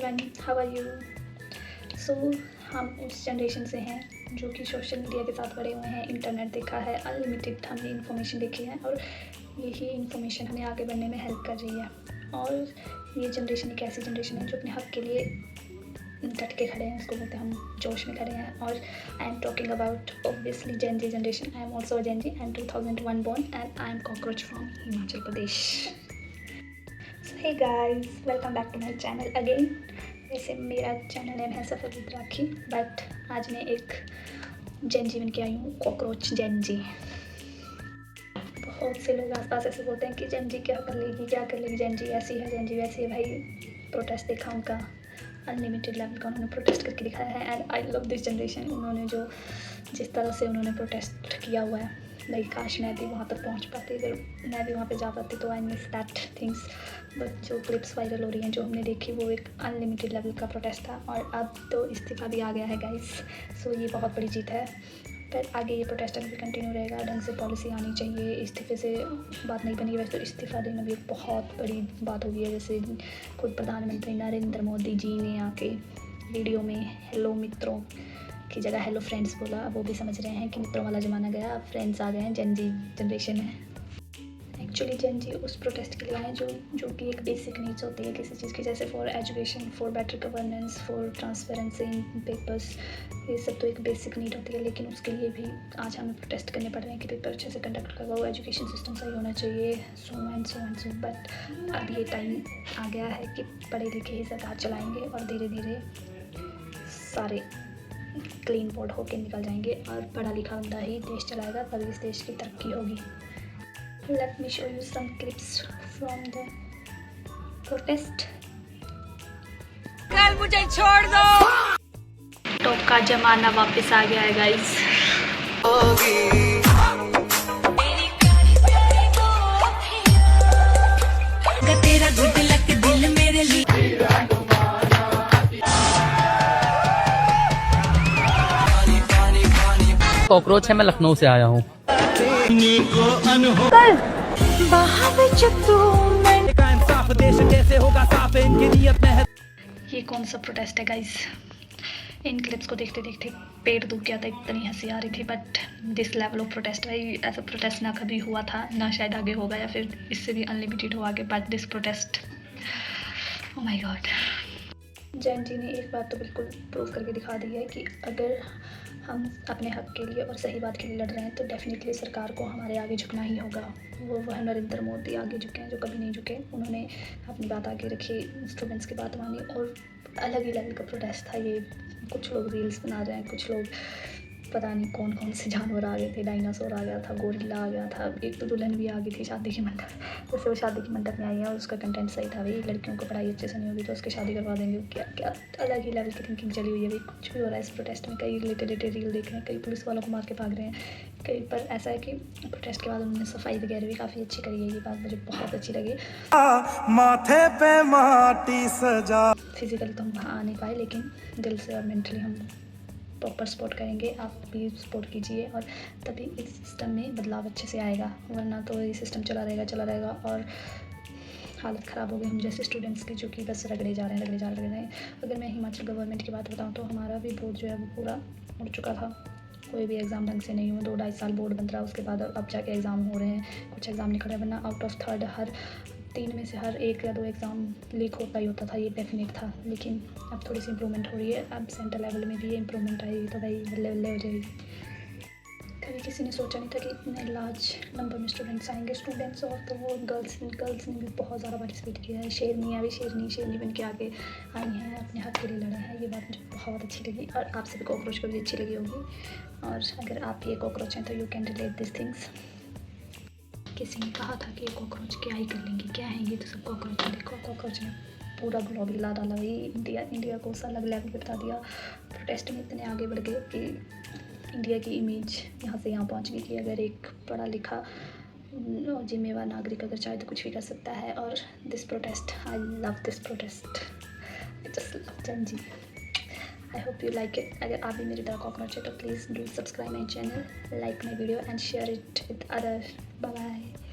Everyone, how are you? So हम उस generation से हैं जो कि सोशल मीडिया के साथ बड़े हुए हैं, इंटरनेट देखा है, अनलिमिटेड हमने इन्फॉर्मेशन देखी है और यही इन्फॉर्मेशन हमें आगे बढ़ने में हेल्प कर रही है। और ये जनरेशन एक ऐसी जनरेशन है जो अपने हक़ के लिए डट के खड़े हैं, उसको बोलते हैं हम जोश में खड़े हैं। और I am talking about obviously Gen Z generation. I am also Gen Z and 2001 born and I am cockroach from Himachal Pradesh. So hey guys, welcome back to my channel again. वैसे मेरा चैनल नेम है सफ़र with rakhi, but आज मैं एक जेन जी बन के आई हूँ, cockroach जेन जी। बहुत से लोग आसपास ऐसे बोलते हैं कि जेन जी क्या कर लेगी, क्या कर लेगी, जेन जी ऐसी है, जेन जी वैसी है। भाई प्रोटेस्ट देखा उनका, अनलिमिटेड लेवल का उन्होंने प्रोटेस्ट करके दिखाया है and I love this generation. उन्होंने जो जिस तरह से उन्होंने प्रोटेस्ट किया हुआ है, भाई काश मैं भी वहाँ तक पहुँच पाती, अगर मैं भी वहाँ पे जा पाती तो I miss that things. But जो क्लिप्स वायरल हो रही हैं, जो हमने देखी, वो एक अनलिमिटेड लेवल का प्रोटेस्ट था और अब तो इस्तीफ़ा भी आ गया है गाइस। सो ये बहुत बड़ी जीत है। पर आगे ये प्रोटेस्ट अगर भी कंटिन्यू रहेगा, ढंग से पॉलिसी आनी चाहिए। इस्तीफ़े से बात नहीं बनी, वैसे तो इस्तीफ़ा देना भी एक बहुत बड़ी बात होगी है। जैसे खुद प्रधानमंत्री नरेंद्र मोदी जी ने आके वीडियो में हेलो मित्रों की जगह हेलो फ्रेंड्स बोला। अब वो भी समझ रहे हैं कि मित्रों वाला ज़माना गया, अब फ्रेंड्स आ गए हैं, जेन जी जनरेशन है। एक्चुअली जेन जी उस प्रोटेस्ट के लिए आए जो कि एक बेसिक नीड्स होती है किसी चीज़ की, जैसे for education, for better governance, for transparency in papers. ये सब तो एक बेसिक नीड होती है, लेकिन उसके लिए भी आज हमें प्रोटेस्ट करने पड़ रहे हैं कि पेपर अच्छे से कंडक्ट करवाओ, एजुकेशन सिस्टम सही होना चाहिए, so and so and so. But अब ये टाइम आ गया है कि पढ़े लिखे ही सरकार चलाएँगे और धीरे धीरे सारे क्लीन बोर्ड होके निकल जाएंगे और पढ़ा लिखा बंदा ही देश चलाएगा, तभी इस देश की तरक्की होगी। Let me show you some clips from the protest. कल मुझे छोड़ दो। टॉप का जमाना वापस आ गया है गाइस। तेरा गुड लक दिल मेरे लिए। कॉकरोच है, मैं लखनऊ से आया हूँ। ये कौन सा प्रोटेस्ट है गाइस? इन क्लिप्स को देखते देखते पेट दुख गया था, इतनी हंसी आ रही थी। But this level of protest, भाई ऐसा प्रोटेस्ट ना कभी हुआ था, ना शायद आगे होगा, या फिर इससे भी अनलिमिटेड हो आगे। But this protest, oh my God. Jain ji ने एक बात तो बिल्कुल प्रूव करके दिखा दी है कि अगर हम अपने हक़ के लिए और सही बात के लिए लड़ रहे हैं तो डेफिनेटली सरकार को हमारे आगे झुकना ही होगा। वह नरेंद्र मोदी आगे झुके हैं जो कभी नहीं झुके। उन्होंने अपनी बात आगे रखी, स्टूडेंट्स की बात मानी और अलग ही लेवल का प्रोटेस्ट था ये। कुछ लोग रील्स बना रहे हैं, कुछ लोग पता नहीं कौन कौन से जानवर आ गए थे, डायनासोर आ गया था, गोरिल्ला आ गया था, एक तो दुल्हन भी आ गई थी शादी के मंडप। जैसे वो शादी के मंडप में आई है और उसका कंटेंट सही था, भाई लड़कियों को पढ़ाई अच्छे से नहीं होगी तो उसकी शादी करवा देंगे। क्या क्या अलग ही लेवल की थिंकिंग चली हुई है भाई। कुछ भी हो रहा है इस प्रोटेस्ट में। कई रिलेटेड रील देख रहे हैं, कई पुलिस वालों को मार के भाग रहे हैं, कई पर ऐसा है कि प्रोटेस्ट के बाद उन्होंने सफाई वगैरह भी काफ़ी अच्छी करी है। ये बात मुझे बहुत अच्छी लगी। माथे पे माटी सजा। फिजिकल तो हम वहाँ आ नहीं पाए, लेकिन दिल से और मेंटली हम प्रॉपर सपोर्ट करेंगे। आप भी सपोर्ट कीजिए और तभी इस सिस्टम में बदलाव अच्छे से आएगा, वरना तो ये सिस्टम चला रहेगा और हालत ख़राब हो गई हम जैसे स्टूडेंट्स की, जो कि बस रगड़े जा रहे हैं। अगर मैं हिमाचल गवर्नमेंट की बात बताऊँ तो हमारा भी बोर्ड जो है वो पूरा उड़ चुका था। कोई भी एग्ज़ाम ढंग से नहीं हुआ, 2-2.5 साल बोर्ड बन रहा है, उसके बाद अब जाके एग्ज़ाम हो रहे हैं। कुछ एग्ज़ाम निकल रहे हैं, वरना आउट ऑफ 3 हर 3 में से हर 1 या 2 एग्ज़ाम लीक होता ही होता था, ये डेफिनेट था। लेकिन अब थोड़ी सी इंप्रूवमेंट हो रही है, अब सेंटर लेवल में भी ये इंप्रूवमेंट आएगी तो भाई बल्ले बल्ले हो जाएगी। कभी किसी ने सोचा नहीं था कि इतने लार्ज नंबर में स्टूडेंट्स आएंगे। स्टूडेंट्स और तो वो गर्ल्स ने भी बहुत ज़्यादा पार्टिसिपेट किया है। शेरनियाँ भी शेरनी बन के आगे आई हैं, अपने हक़ के लिए लड़ा है। ये बात मुझे बहुत अच्छी लगी और आपसे भी कॉकरोच को भी अच्छी लगी होगी। और अगर आप ये कॉकरोच हैं तो you can relate this things. किसी ने कहा था कि ये कॉकरोच क्या ही कर लेंगे, क्या है ये तो सब कॉकरोच है। देखो कॉकरोच ने पूरा ग्लोब हिला डाला भाई। इंडिया को उस अलग लेवल पे बता दिया। प्रोटेस्ट में इतने आगे बढ़ गए कि इंडिया की इमेज यहाँ से यहाँ पहुँच गई कि अगर एक पढ़ा लिखा और जिम्मेवार नागरिक अगर चाहे तो कुछ भी कर सकता है। और this protest, I love this protest, I just love Gen Z. I hope you like it. अगर आप भी मेरी तरह कॉकरोच है तो please do subscribe my channel, like my video and share it with other. Bye bye.